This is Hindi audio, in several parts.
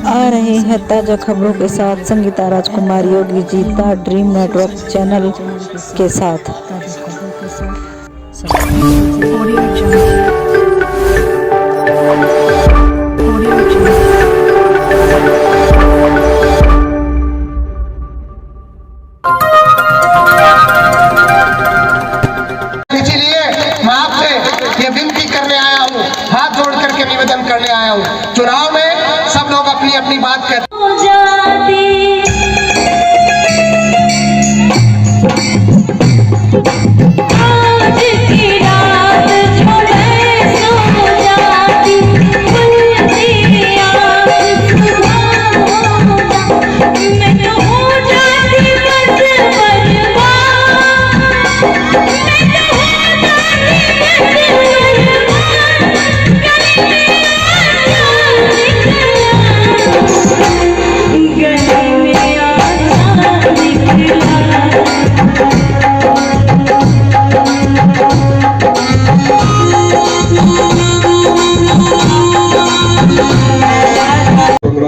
आ रहे हैं ताजा खबरों के साथ संगीता राजकुमार Yogi ji the dream network channel के साथ। इसीलिए मैं आपसे ये विनती करने आया हूँ, हाथ जोड़ करके निवेदन करने आया हूँ। चुनाव में सब लोग अपनी अपनी बात कहते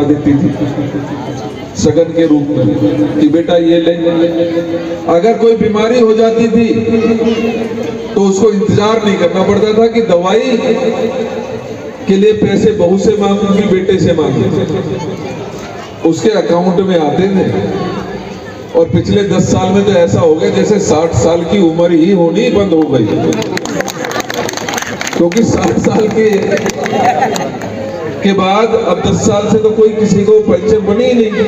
देती थी सगन के रूप में कि बेटा ये ले। अगर कोई बीमारी हो जाती थी तो उसको इंतजार नहीं करना पड़ता था कि दवाई के लिए पैसे बहू से मांगूंगी बेटे से मांगूंगी, उसके अकाउंट में आते थे। और पिछले 10 साल में तो ऐसा हो गया जैसे 60 साल की उम्र ही होनी बंद हो गई, क्योंकि 60 साल के बाद अब 10 साल से तो कोई किसी को पेंशन बनी ही नहीं।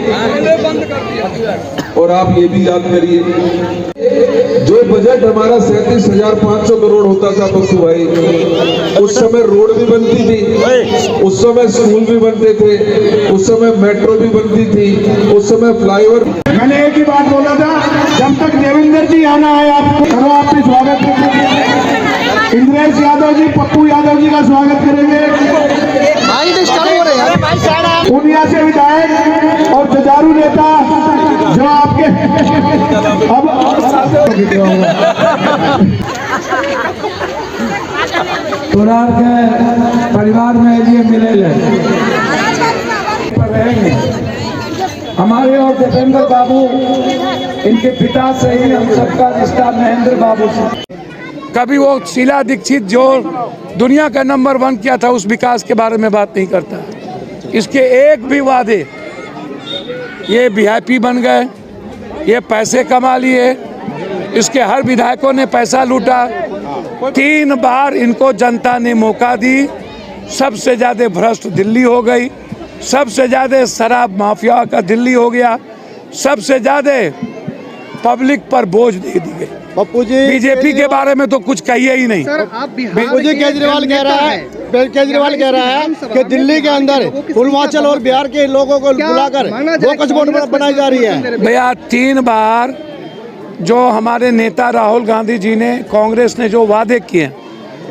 और आप ये भी याद करिए, जो बजट हमारा 37,500 करोड़ होता था बसु भाई, उस समय रोड भी बनती थी, उस समय स्कूल भी बनते थे, उस समय मेट्रो भी बनती थी, उस समय फ्लाईओवर। मैंने एक ही बात बोला था, जब तक देवेंद्र जी आना है आपको करो, आपके स्वागत करेंगे। इंद्रेश यादव जी, पप्पू यादव जी का स्वागत करेंगे। पूर्णिया से विधायक और जुझारू नेता जो आपके अब तोरार के परिवार में ये मिले रहेंगे। हमारे और देवेंद्र बाबू, इनके पिता से ही हम सबका रिश्ता महेंद्र बाबू से। कभी वो शीला दीक्षित जो दुनिया का नंबर 1 किया था उस विकास के बारे में बात नहीं करता। इसके एक भी वादे, ये वीआईपी बन गए, ये पैसे कमा लिए, इसके हर विधायकों ने पैसा लूटा। 3 बार इनको जनता ने मौका दी। सबसे ज़्यादा भ्रष्ट दिल्ली हो गई, सबसे ज़्यादा शराब माफिया का दिल्ली हो गया, सबसे ज़्यादा पब्लिक पर बोझ दे दी गई। पप्पू जी, बीजेपी के बारे में तो कुछ कहिए ही नहीं। पप्पू जी, केजरीवाल कह रहा है कि दिल्ली के अंदर पूर्वांचल और बिहार के लोगों को बुलाकर बोकस बोर्ड बनाई जा रही है। भैया 3 बार जो हमारे नेता राहुल गांधी जी ने, कांग्रेस ने जो वादे किए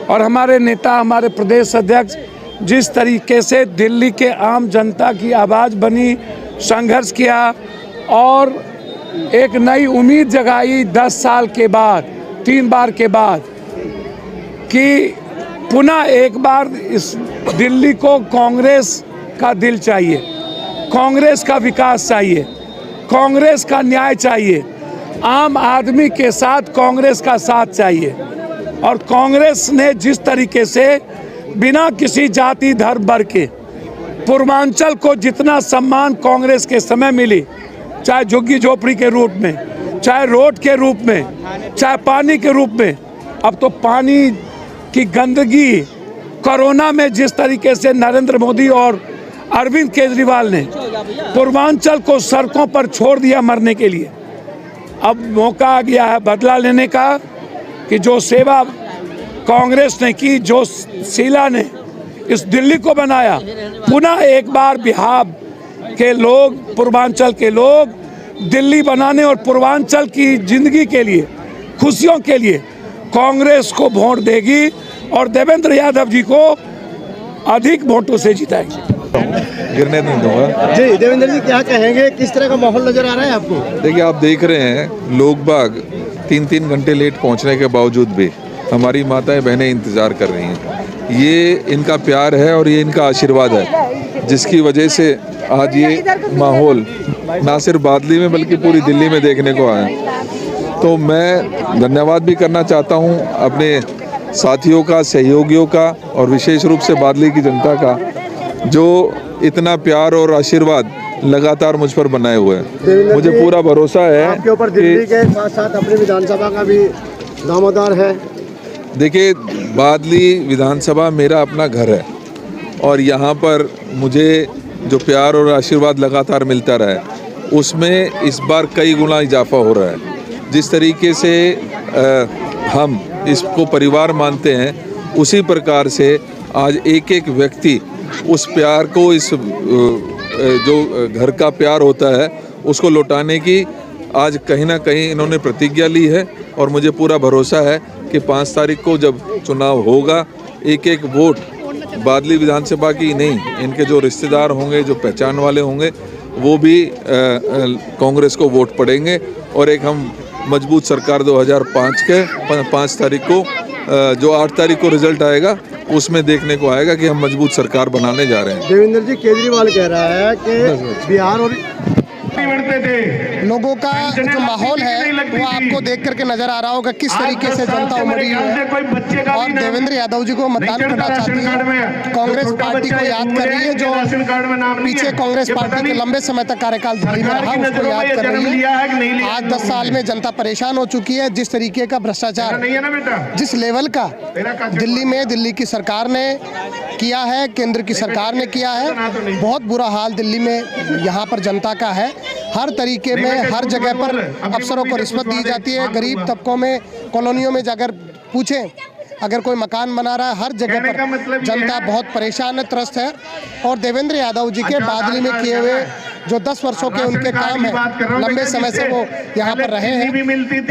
और हमारे नेता, हमारे प्रदेश अध्यक्ष जिस तरीके से दिल्ली के आम जनता की आवाज़ बनी, संघर्ष किया और एक नई उम्मीद जगाई 10 साल के बाद, 3 बार के बाद, कि पुनः एक बार इस दिल्ली को कांग्रेस का दिल चाहिए, कांग्रेस का विकास चाहिए, कांग्रेस का न्याय चाहिए, आम आदमी के साथ कांग्रेस का साथ चाहिए। और कांग्रेस ने जिस तरीके से बिना किसी जाति धर्म वर्ग के पूर्वांचल को जितना सम्मान कांग्रेस के समय मिली, चाहे झुग्गी झोपड़ी के रूप में, चाहे रोड के रूप में, चाहे पानी के रूप में, अब तो पानी की गंदगी, कोरोना में जिस तरीके से नरेंद्र मोदी और अरविंद केजरीवाल ने पूर्वांचल को सड़कों पर छोड़ दिया मरने के लिए, अब मौका आ गया है बदला लेने का कि जो सेवा कांग्रेस ने की, जो शीला ने इस दिल्ली को बनाया, पुनः एक बार बिहार के लोग, पूर्वांचल के लोग दिल्ली बनाने और पूर्वांचल की जिंदगी के लिए, खुशियों के लिए कांग्रेस को वोट देगी और देवेंद्र यादव जी को अधिक वोटों से जिताएगी। गिरने नहीं दूंगा। जी देवेंद्र जी, क्या कहेंगे, किस तरह का माहौल नजर आ रहा है आपको? देखिए, आप देख रहे हैं लोग बाग 3-3 घंटे लेट पहुंचने के बावजूद भी हमारी माताएं बहनें इंतजार कर रही हैं। ये इनका प्यार है और ये इनका आशीर्वाद है। जिसकी वजह से आज ये माहौल ना सिर्फ बादली में बल्कि पूरी दिल्ली में देखने को आया। तो मैं धन्यवाद भी करना चाहता हूँ अपने साथियों का, सहयोगियों का और विशेष रूप से बादली की जनता का, जो इतना प्यार और आशीर्वाद लगातार मुझ पर बनाए हुए हैं। मुझे पूरा भरोसा है आपके ऊपर दिल्ली के साथ साथ अपनी विधानसभा का भी दामोदार है। देखिए, बादली विधानसभा मेरा अपना घर है और यहाँ पर मुझे जो प्यार और आशीर्वाद लगातार मिलता रहा है उसमें इस बार कई गुना इजाफा हो रहा है। जिस तरीके से हम इसको परिवार मानते हैं उसी प्रकार से आज एक एक व्यक्ति उस प्यार को, इस जो घर का प्यार होता है उसको लौटाने की आज कहीं ना कहीं इन्होंने प्रतिज्ञा ली है। और मुझे पूरा भरोसा है कि 5 तारीख को जब चुनाव होगा, एक एक वोट बादली विधानसभा की नहीं, इनके जो रिश्तेदार होंगे, जो पहचान वाले होंगे, वो भी कांग्रेस को वोट पड़ेंगे और एक हम मजबूत सरकार 2005 के 5 तारीख को, जो 8 तारीख को रिजल्ट आएगा उसमें देखने को आएगा कि हम मजबूत सरकार बनाने जा रहे हैं। देवेंद्र जी, केजरीवाल कह रहा है कि बिहार और लोगों का जो माहौल है वो आपको देख करके नजर आ रहा होगा किस तरीके से जनता उमड़ी है और देवेंद्र यादव जी को मतदान करना चाहती है। कांग्रेस पार्टी को याद कर रही है, जो पीछे कांग्रेस पार्टी के लंबे समय तक कार्यकाल दिल्ली में रहा उसको याद कर रही है। आज 10 साल में जनता परेशान हो चुकी है। जिस तरीके का भ्रष्टाचार, जिस लेवल का दिल्ली में दिल्ली की सरकार ने किया है, केंद्र की सरकार ने किया है, बहुत बुरा हाल दिल्ली में यहाँ पर जनता का है। हर तरीके में, हर जगह पर अफसरों को रिश्वत दी जाती है। गरीब तबकों में, कॉलोनियों में जाकर पूछें, अगर कोई मकान बना रहा है, हर जगह पर जनता बहुत परेशान है, त्रस्त है। और देवेंद्र यादव जी के बादली में किए हुए जो 10 वर्षों के उनके काम हैं, लंबे समय से वो यहाँ पर रहे हैं,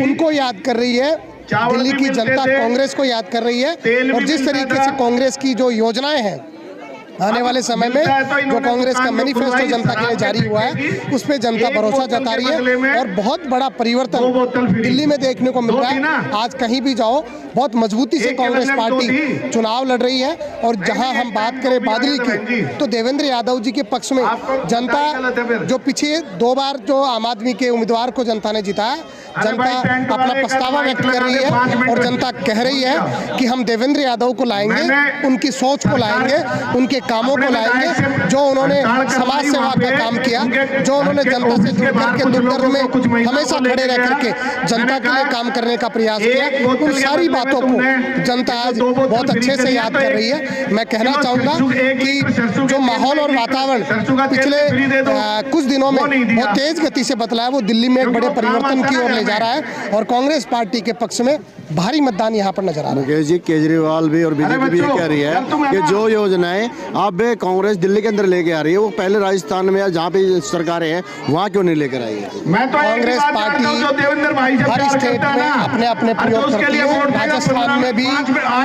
उनको याद कर रही है दिल्ली की जनता। कांग्रेस को याद कर रही है और जिस तरीके से कांग्रेस की जो योजनाएं हैं आने वाले समय में, जो कांग्रेस का मैनिफेस्टो जनता के लिए जारी हुआ है, उस पर जनता भरोसा जता रही है और बहुत बड़ा परिवर्तन दिल्ली में देखने को मिल रहा है। आज कहीं भी जाओ, बहुत मजबूती से कांग्रेस पार्टी चुनाव लड़ रही है। और जहां हम बात करें बादली की, तो देवेंद्र यादव जी के पक्ष में जनता, जो पीछे 2 बार जो आम आदमी के उम्मीदवार को जनता ने जिताया, जनता अपना पछतावा व्यक्त कर रही है और जनता कह रही है कि हम देवेंद्र यादव को लाएंगे, उनकी सोच को लाएंगे, उनके कामों को लाएंगे, जो उन्होंने समाज सेवा का काम किया, जो उन्होंने जनता से जुड़ करके दुख दर्द में हमेशा खड़े रह करके जनता के लिए काम करने का प्रयास किया। उन सारी बातों को जनता आज बहुत अच्छे से याद कर रही है। मैं कहना चाहूँगा कि जो माहौल और वातावरण पिछले कुछ दिनों में बहुत तेज गति से बदला है, वो दिल्ली में एक बड़े परिवर्तन की ओर ले जा रहा है और कांग्रेस पार्टी के पक्ष में भारी मतदान यहाँ पर नजर आ रहा है। जी, केजरीवाल भी और बीजेपी भी कह रही है कि जो योजनाएं अब कांग्रेस दिल्ली के अंदर लेके आ रही है, वो पहले राजस्थान में या जहाँ पे सरकारें हैं वहाँ क्यों नहीं लेकर आई है? कांग्रेस पार्टी हर स्टेट में अपने अपने प्रयोग करती है। राजस्थान में भी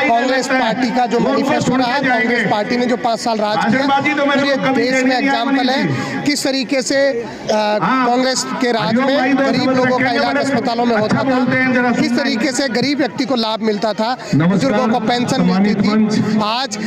कांग्रेस पार्टी का जो मैनिफेस्टो रहा है, कांग्रेस पार्टी ने जो 5 साल राज किया, पूरे देश में एग्जाम्पल है किस तरीके से कांग्रेस के राज में गरीब लोगों का इलाज अस्पतालों में होता था, किस तरीके से गरीब व्यक्ति को लाभ मिलता था, बुजुर्गों को पेंशन मिलती थी। आज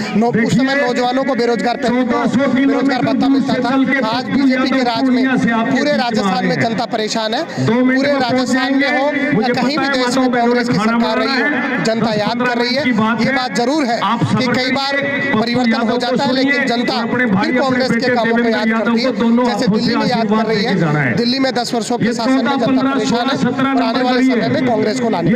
उस समय नौजवानों को बेरोजगार भत्ता मिलता था। आज बीजेपी के राज में पूरे राजस्थान में जनता परेशान है। पूरे राजस्थान में हो या कहीं भी देश में कांग्रेस की सरकार रही हो, जनता याद कर रही है। ये बात जरूर है कि कई बार परिवर्तन हो जाता है, लेकिन जनता फिर कांग्रेस के कामों को याद करती है, जैसे दिल्ली में याद कर रही है। दिल्ली में 10 वर्षों के शासन में जनता परेशान है और आने वाले समय में कांग्रेस को लाने